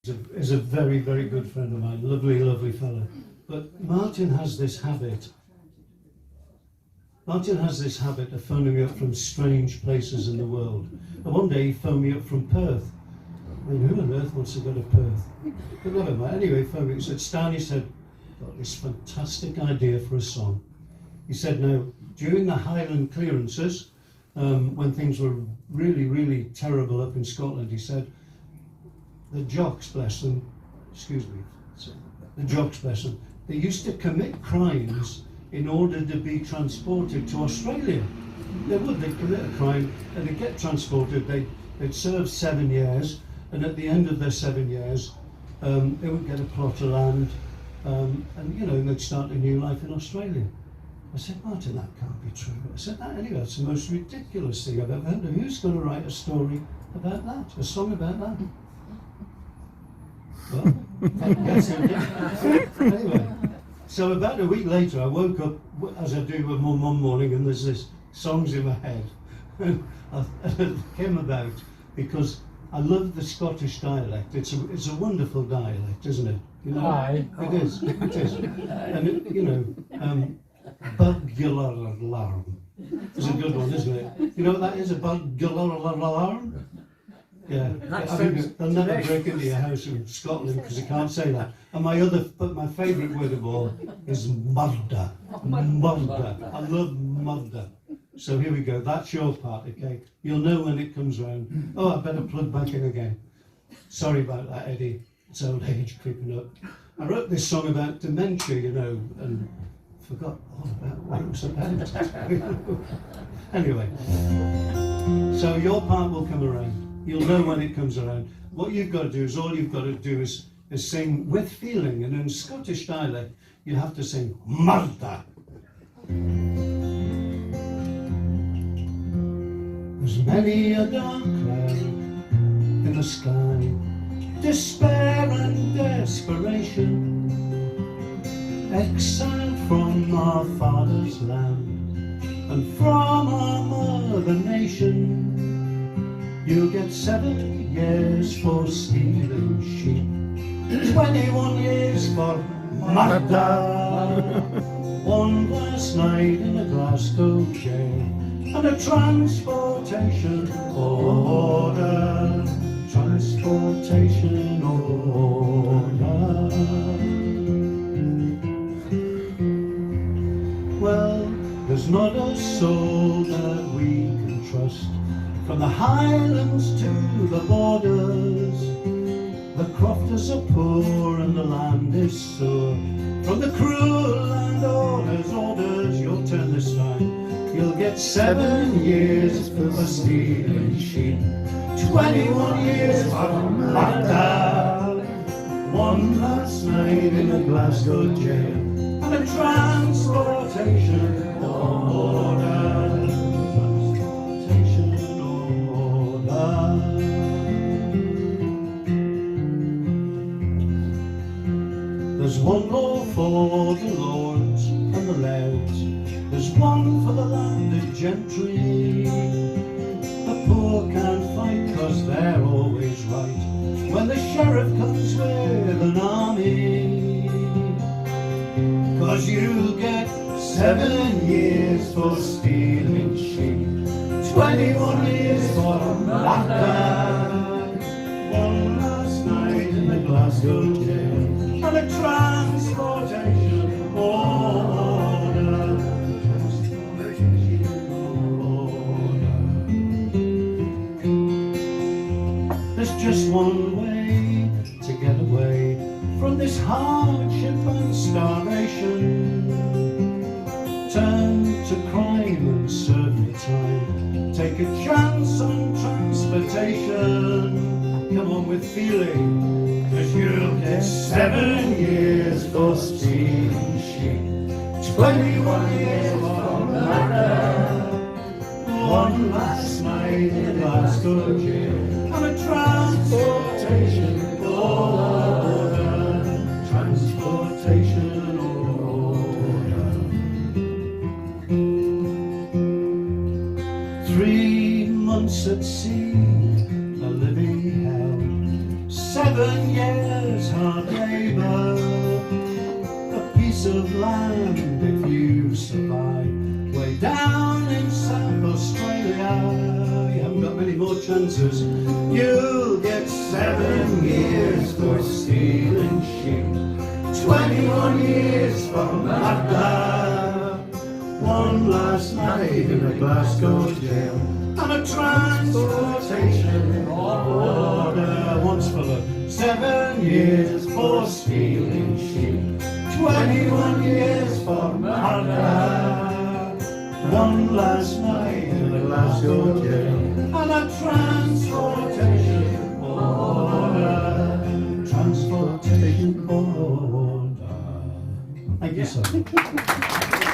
is a very, very good friend of mine, lovely, lovely fellow. But Martin has this habit of phoning me up from strange places in the world. And one day he phoned me up from Perth. I mean, who on earth wants to go to Perth? But never mind. Anyway, he phoned me. He said, Stan, he said, got this fantastic idea for a song. He said, now, during the Highland clearances, when things were really, really terrible up in Scotland, he said, the jocks, bless them, the jocks, bless them, they used to commit crimes in order to be transported to Australia. They'd commit a crime and they'd get transported, they'd serve 7 years, and at the end of their 7 years, they would get a plot of land, and they'd start a new life in Australia. I said, Martin, that can't be true. I said, that anyway, that's the most ridiculous thing I've ever heard of. Who's going to write a story about that, a song about that? Well, that's it. Anyway, so about a week later, I woke up, as I do one morning, and there's this songs in my head. And it came about because I love the Scottish dialect. It's a wonderful dialect, isn't it? You know, Aye. It is. And Burglar alarm is a good one, isn't it? You know what that is, a burglar alarm? Yeah, I mean, they'll never break into your house in Scotland because you can't say that. And my favourite word of all is murder. Murder. I love murder. So here we go. That's your part, okay? You'll know when it comes round. Oh, I better plug back in again. Sorry about that, Eddie. It's old age creeping up. I wrote this song about dementia, and forgot all about what it was about. Anyway, so your part will come around. You'll know when it comes around. What you've got to do is, all you've got to do is sing with feeling, and in Scottish dialect, you have to sing murder. There's many a dark cloud in the sky, despair and desperation, exiled from our father's land and from our mother nation. You get 7 years for stealing sheep, 21 years for murder, one last night in a Glasgow jail, and a transportation order, transportation order. Well, there's not a soul that we can trust, from the Highlands to the borders. The crofters are poor and the land is sore, from the cruel landowner's orders. Your turn this time. You'll get 7 years for stealing sheep, 21 years for murder, one last night in a Glasgow jail, and a transportation order. Transportation order. There's one law for the lords and the lairds, there's one for the landed gentry. The poor can't fight 'cause they're always right when the sheriff comes with an army. 'Cause you get 7 years for stealing sheep, 21 years for murder, one last night in the Glasgow jail, and a transportation order. There's just one way to get away from this hardship and starvation. Turn to crime and serve your time. Take a chance on transportation. Come on with feeling, 'cause you'll get 7 years for stealing sheep, 21 years for murder, one last night in Glasgow jail, and a transportation order, transportation order. 3 months at sea, a living hell, 7 years of land if you survive. Way down in South Australia, you haven't got many more chances. You'll get 7 years for stealing sheep, 21 years for murder, one last night in a Glasgow jail, and a transportation order. Once for the 7 years for stealing sheep, 21 years for murder, one last night in a Glasgow jail, and a transportation order. Transportation order. Thank you so much.